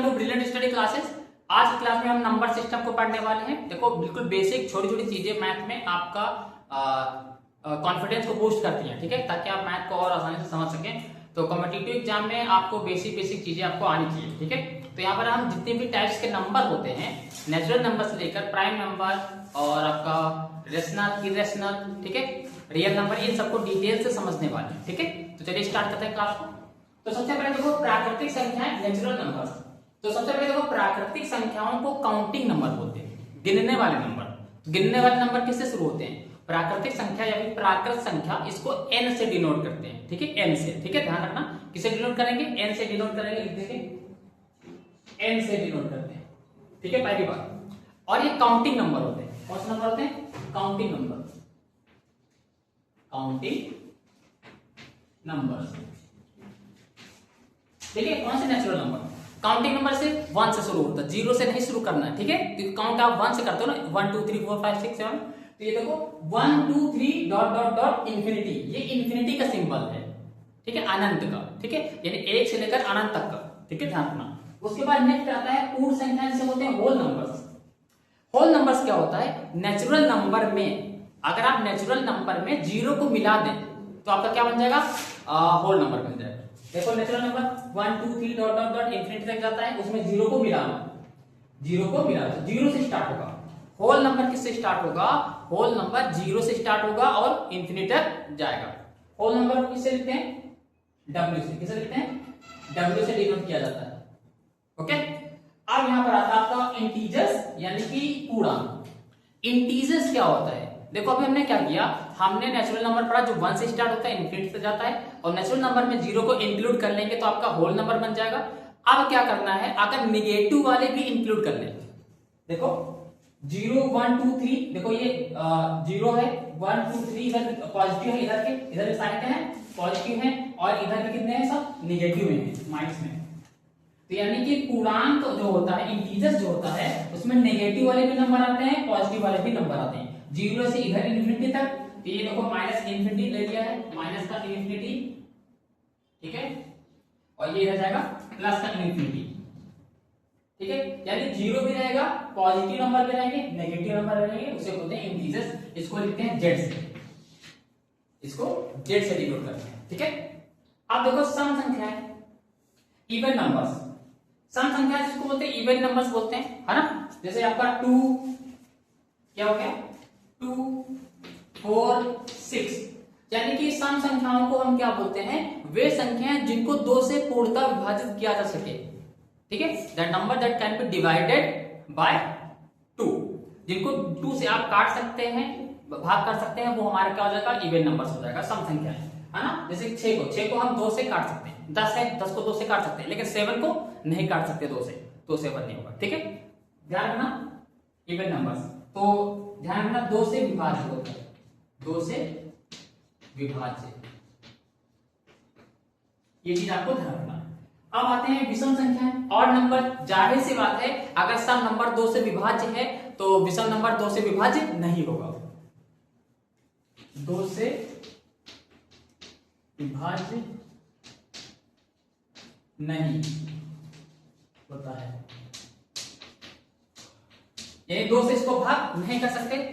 Welcome to Brilliant Study Classes. आज की class में हम नंबर सिस्टम को पढ़ने वाले हैं। देखो बिल्कुल बेसिक छोटी छोटी चीजें मैथ में आपका कॉन्फिडेंस को बूस्ट करती हैं, ठीक है, ताकि आप मैथ को और आसानी से समझ सकें। तो कॉम्पिटिटिव एग्जाम में आपको बेसिक चीजें आपको आनी चाहिए, ठीक है। तो यहाँ पर हम जितने भी टाइप्स के नंबर होते हैं, नेचुरल नंबर से लेकर प्राइम नंबर और आपका रेशनल, इरेशनल, ठीक है, रियल नंबर, इन सबको डिटेल से समझने वाले हैं, ठीक है। तो चलिए स्टार्ट करते हैं क्लास को। तो सबसे पहले देखो प्राकृतिक संख्याएं, नेचुरल नंबर। तो सबसे पहले देखो प्राकृतिक संख्याओं को काउंटिंग नंबर बोलते हैं, गिनने वाले नंबर। गिनने वाले नंबर किससे शुरू होते हैं? प्राकृतिक संख्या या फिर प्राकृत संख्या, इसको एन से डिनोट करते हैं, ठीक है, एन से, ठीक है, ध्यान रखना। किसे डिनोट करेंगे? एन से डिनोट करेंगे, लिख देंगे एन से डिनोट करते हैं, ठीक है, पहली बात। और ये काउंटिंग नंबर होते हैं। कौन से नंबर होते हैं? काउंटिंग नंबर, काउंटिंग नंबर, ठीक है। कौन से? Natural number. काउंटिंग नंबर से 1 से शुरू होता है, 0 से नहीं शुरू करना है, ठीक है। तो काउंट आप 1 से करते हो ना, 1 2 3 4 5 6 7। तो ये देखो 1 2 3 डॉट डॉट डॉट इंफिनिटी, ये इंफिनिटी का सिंबल है, ठीक है, अनंत का, ठीक है, यानी 1 से लेकर अनंत तक का, ठीक है, ध्यान रखना। उसके बाद नेक्स्ट आता है पूर्ण संख्या, जिसे बोलते हैं होल नंबर्स। होल नंबर्स क्या होता है? नेचुरल नंबर में अगर आप नेचुरल नंबर में 0 को मिला दें तो आपका क्या बन जाएगा? होल नंबर बन जाएगा। देखो natural number 1 2 3 dot dot dot infinity तक जाता है, उसमें 0 को मिलाना, 0 को मिलाना, 0 से स्टार्ट होगा। होल नंबर किससे स्टार्ट होगा? होल नंबर 0 से स्टार्ट होगा और इंफिनिटी तक जाएगा। होल नंबर को किससे लिखते हैं? W से। किससे लिखते हैं? W से डिनोट किया जाता है, ओके। अब यहां पर आता है आपका इंटीजर्स, यानी कि पूर्णांक। इंटीजर्स क्या होता है? देखो अभी हमने क्या किया, हमने नेचुरल नंबर पढ़ा जो 1 से स्टार्ट होता है, इंफिनिटी तक जाता है, और नेचुरल नंबर में 0 को इंक्लूड कर लेंगे तो आपका होल नंबर बन जाएगा। अब क्या करना है, अगर निगेटिव वाले भी इंक्लूड कर लें, देखो 0 1 2 3, देखो ये 0 है, 1 2 3 इधर पॉजिटिव है, इधर के साइन क्या है? पॉजिटिव है, और इधर के कितने हैं? सब निगेटिव हैं, माइनस में। तो यानी कि पूर्णांक जो होता है, इंटीजर्स जो होता है, उसमें नेगेटिव वाले भी नंबर आते हैं, पॉजिटिव वाले भी नंबर आते हैं। 0 से इधर इंफिनिटी तक, तो ये देखो माइनस इंफिनिटी ले लिया है, माइनस का इंफिनिटी, ठीक है, और ये रह जाएगा प्लस का इंफिनिटी, ठीक है। यानी 0 भी रहेगा, पॉजिटिव नंबर भी रहेंगे, नेगेटिव नंबर रहेंगे, उसे बोलते हैं इंटीजर्स। इसको लिखते हैं जेड से, इसको जेड से डिनोट करते हैं, ठीक है। अब देखो सम संख्याएं, इवन नंबर्स। सम संख्या जिसको बोलते हैं इवन नंबर्स बोलते हैं, है ना। जैसे आपका 2 क्या हो गया? 2 4 6, यानी कि सम संख्याओं को हम क्या बोलते हैं? वे संख्याएं जिनको 2 से पूर्णतः विभाजित किया जा सके, ठीक है, that number that can be divided by 2। जिनको 2 से आप काट सकते हैं, भाग कर सकते हैं, वो हमारा क्या हो जाएगा? इवन नंबर्स हो जाएगा, सम संख्या है ना। जैसे 6 को हम 2 से काट सकते हैं, 10 है, 10 को 2 से काट सकते हैं, लेकिन 7 को नहीं काट सकते 2 से, तो 7 नहीं होगा, ठीक है, ध्यान रखना। इवन नंबर्स तो ध्यान रखना 2 से विभाजित होता है, 2 से विभाजित, ये चीज आपको ध्यान रखना। अब आते हैं विषम संख्याएं, ऑड नंबर। जाहिर सी बात है, अगर सम नंबर 2 से विभाज्य है तो विषम नंबर 2 से विभाजित नहीं होगा, 2 से विभाज्य नहीं होता है, यानी 2 से इसको भाग नहीं कर सकते।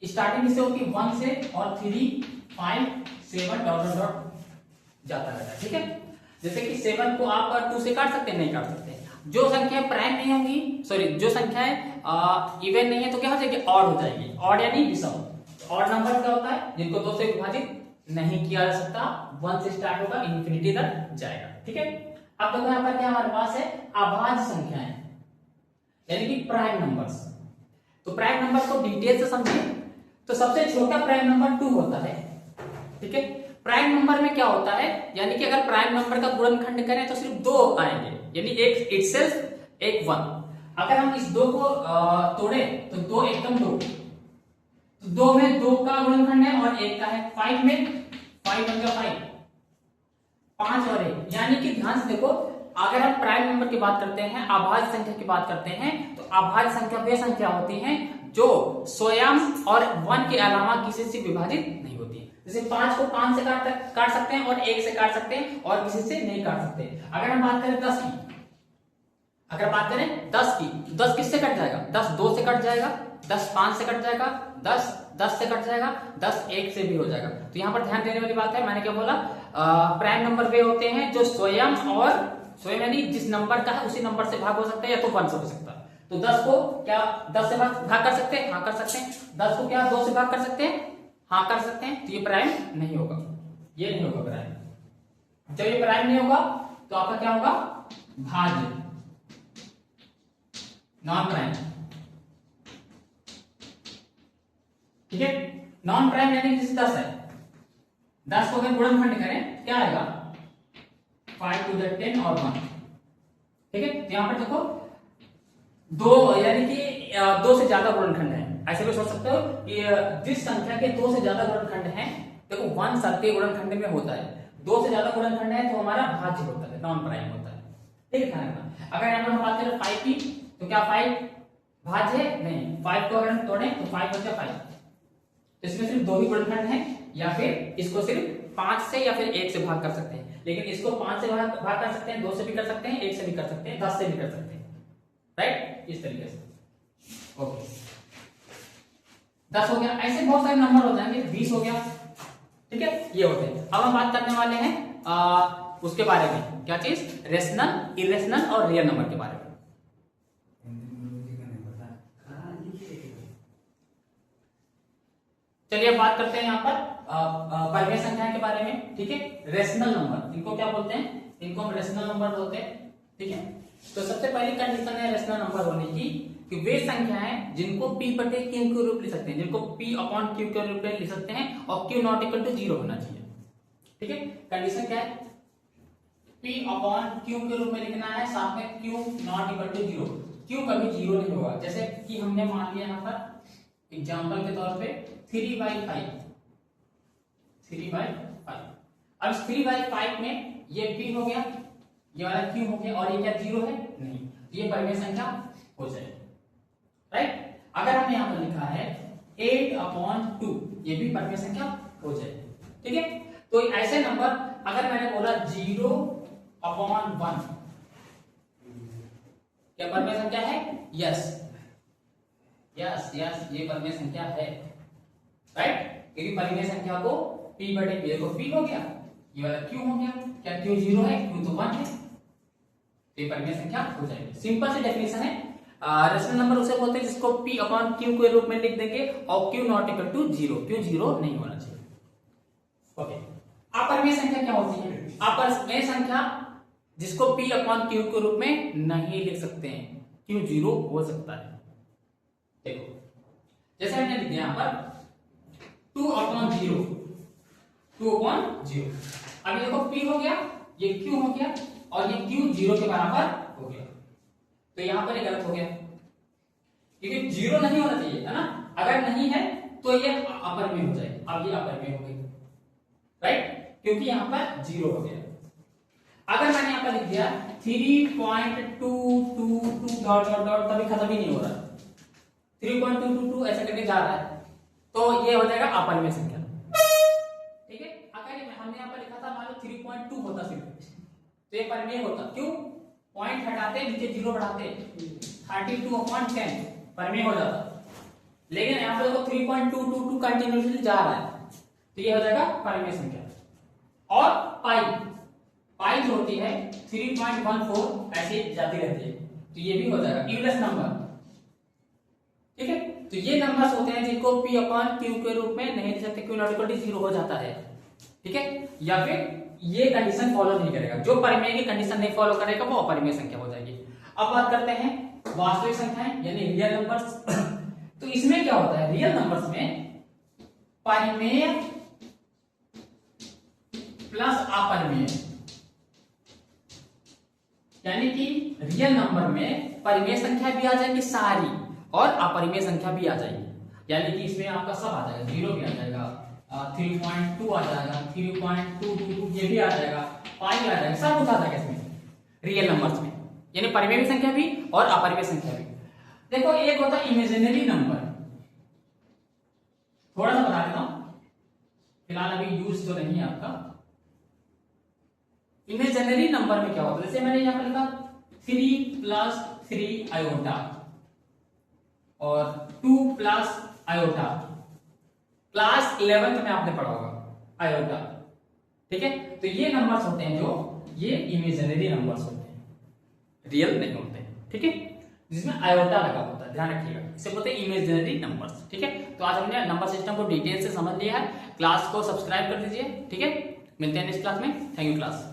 स्टार्टिंग से होती है 1 से, और 3 5 7 डॉट डॉट डॉट जाता रहता है, ठीक है। जैसे कि 7 को आप 2 से काट सकते हैं? नहीं काट सकते। जो संख्याएं प्राइम नहीं होंगी, सॉरी, जो संख्याएं इवन नहीं है, तो क्या हो जाएगी? ऑड हो जाएगी। ऑड यानी विषम। ऑड नंबर क्या होता है? जिनको 2 से विभाजित नहीं किया जा सकता, 1 से स्टार्ट होगा, इंफिनिटी तक जाएगा, ठीक है। अब देखो यहाँ पर क्या हमारे पास है? अभाज्य संख्याएं, यानी कि प्राइम नंबर्स। तो प्राइम नंबर को डिटेल से समझिए। तो सबसे छोटा प्राइम नंबर 2 होता है, ठीक है। प्राइम नंबर में क्या होता है, यानी कि अगर प्राइम नंबर का गुणनखंड करें तो सिर्फ 2 आएंगे, यानी एक इटसेल्फ, एक 1। अगर हम इस 2 को तोड़े तो 2 एकम 2, तो 2 में 2 का गुणनखंड है और 1 का है, 5 में 5 बन गया 5, 5 और 1, यानी कि ध्यान से देखो, अगर हम प्राइम नंबर की बात करते हैं, अभाज्य संख्या की बात करते हैं, तो अभाज्य संख्या वे संख्या होती हैं जो स्वयं और 1 के अलावा किसी से विभाजित नहीं होती है। जैसे 5 को 5 से काट सकते हैं, और 1 से काट सकते हैं, और किसी से नहीं काट सकते। अगर हम बात करें 10 की, अगर बात करें 10 की, तो 10 किससे कट जाएगा? 10 2 से कट जाएगा, 10 5 से कट जाएगा, 10 10 से कट जाएगा, 10 1 से भी हो जाएगा। तो यहाँ पर ध्यान देने वाली बात है, मैंने क्या बोला, प्राइम नंबर वे होते हैं जो स्वयं और स्वयं यानी जिस नंबर का है उसी नंबर से भाग हो सकता है या तो 1 से हो सकता है। तो 10 को क्या 10 से भाग कर सकते हैं? हाँ कर सकते हैं। 10 को क्या 2 से भाग कर सकते हैं? हाँ कर सकते हैं। तो ये प्राइम नहीं होगा, ये नहीं होगा प्राइम। जब ये प्राइम नहीं होगा तो आपका क्या होगा? भाज्य, नॉन प्राइम। ठीक है, नॉन प्राइम यानी कि 10 है, 10 को अगर गुणनखंड करें क्या आएगा? 5 to the 10 और 1। ठीक है, तो यहां पर देखो 2 यानी कि 2 से ज्यादा गुणनखंड है। ऐसे भी सोच सकते हो कि जिस संख्या के 2 से ज्यादा गुणनखंड हैं, देखो 1 सबके गुणनखंड में होता है, 2 से ज्यादा गुणनखंड है तो हमारा भाज्य होता है, नॉन प्राइम होता है। ठीक है, अगर यहां पर हम बात करें 5 की, तो क्या 5 भाज्य है? नहीं। 5 को अगर हम तोड़ें तो 5 बचा 5। तो इसमें सिर्फ 2 ही गुणनखंड हैं, या फिर इसको सिर्फ 5 से या फिर 1 से भाग कर सकते हैं। लेकिन इसको 5 से भाग कर सकते हैं, 2 से भी कर सकते हैं, 1 से भी कर सकते हैं, 10 से भी कर सकते हैं। राइट, इस तरीके से। ओके, 10 हो गया। ऐसे बहुत सारे नंबर हो जाएंगे, 20 हो गया। ठीक है, ये होते हैं। अब हम बात करने वाले हैं उसके बारे में, क्या चीज? रेशनल, इरेशनल और रियल नंबर के बारे में। चलिए बात करते हैं यहाँ पर परिमेय संख्या के बारे में। ठीक है, रेशनल नंबर, इनको क्या बोलते हैं? इनको हम रेशनल नंबर बोलते हैं। ठीक है, तो सबसे पहली कंडीशन है रेशनल नंबर होने की कि वे संख्याएं जिनको p बटे q के रूप लिख सकते हैं, जिनको p अपॉन q के रूप में लिख सकते हैं और q नॉट इक्वल टू 0 होना चाहिए। ठीक है, कंडीशन क्या है? p अपॉन q के रूप में लिखना है, साथ में q not equal to 0। q कभी 0 नहीं होगा। जैसे कि हमने मान लिया यहाँ पर एग्जांपल के तौर पे 3/5, 3/5। अब 3/5 में ये p हो गया, ये वाला q हो गया, और ये क्या 0 है? नहीं। ये परिमेय संख्या हो जाएगी। राइट, अगर हमने यहाँ पर लिखा है 8/2, ये भी परिमेय संख्या हो जाएगी। ठीक है, तो ऐसे नंबर अगर मैंने बोला 0/1, क्या परिमेय संख्या है? यस यस यस, ये परिमेय संख्या है। राइट, क्योंकि परिमेय संख्या को p बटे p, देखो p हो गया, ये वाला q हो गया, क्या q 0 है? q तो 1 है, तो ये परिमेय संख्या हो जाएगी। सिंपल सी डेफिनेशन है। रेशनल नंबर उसे बोलते हैं जिसको p अपॉन q के रूप में लिख देंगे और q not equal to 0, q 0 नहीं होना चाहिए। ओके, अपरिमेय संख्या क्या होती है? अपरिमेय संख्या जिसको p अपॉन q के रूप में नहीं लिख सकते हैं, q 0 हो सकता है। देखो जैसे हमने लिख दिया यहाँ पर 2/0, 2/0। अभी देखो p हो गया, ये q हो गया, और ये q 0 के बराबर हो गया, तो यहां पर ये गलत हो गया, क्योंकि 0 नहीं होना चाहिए, है ना? अगर नहीं है तो ये अपर में हो जाएगी। अब ये अपर में हो गई, राइट, क्योंकि यहां पर 0 हो गया। अगर मैंने यहां पर लिख दिया 3.222 डॉट डॉट डॉट, तभी खत्म ही नहीं हो रहा, 3.222 ऐसे करके जा रहा है, तो ये हो जाएगा अपर में संख्या। ठीक है, अगर हमने यहां पर लिखा था मान लो 3.2 होता सिर्फ, तो ये परिमेय होता। क्यों? पॉइंट हटाते, नीचे 0 बढ़ाते, 32/10 परिमेय हो जाता। लेकिन यहां पर देखो 3.222 कंटिन्यूअसली जा रहा है, तो ये हो जाएगा परिमेय संख्या। और पाई जो होती है 3.14 ऐसे जाती रहती है, तो ये भी हो जाएगा इवलेस नंबर। ठीक है, तो ये नंबर्स होते हैं जिनको p अपॉन q के रूप में नहीं लिख सकते, q नॉट इक्वल टू 0 हो जाता है। ठीक है, या फिर ये कंडीशन फॉलो नहीं करेगा, जो परिमेय की कंडीशन नहीं फॉलो करेगा वो अपरिमेय संख्या हो जाएगी। अब बात करते हैं वास्तविक संख्याएं यानी रियल नंबर्स। तो इसमें क्या होता है? रियल नंबर्स में परिमेय प्लस अपरिमेय, यानी कि रियल नंबर में परिमेय संख्या भी आ जाएगी सारी और अपरिमेय संख्या भी आ जाएगी, यानी कि इसमें आपका सब आ जाएगा, 0 भी आ जाएगा, 3.2 आ जाएगा, 3.222 ये भी आ जाएगा, पाई आ जाएगा, सब कुछ आ जाएगा इसमें रियल नंबर्स में, यानी परिमेय संख्या भी और अपरिमेय संख्या भी। देखो एक होता है इमेजिनरी नंबर, थोड़ा सा बता देता हूं, फिलहाल अभी यूज तो नहीं है आपका। इमेजिनरी नंबर में क्या होता है? जैसे मैंने यहां पर लिखा 3 प्लस 3 आयोटा और 2 प्लस आयोटा। क्लास 11th में आपने पढ़ा होगा आयोटा, ठीक है। तो ये नंबर्स होते हैं जो ये इमेजिनरी नंबर्स होते हैं, रियल नहीं होते, ठीक है, जिसमें आयोटा लगा होता है, ध्यान रखिएगा, इसे बोलते हैं इमेजिनरी नंबर्स, ठीक है। तो आज हमने नंबर सिस्टम को डिटेल से समझ लिया है। क्लास को सब्सक्राइब कर दीजिए, ठीक है। मिलते हैं नेक्स्ट क्लास में। Thank you class.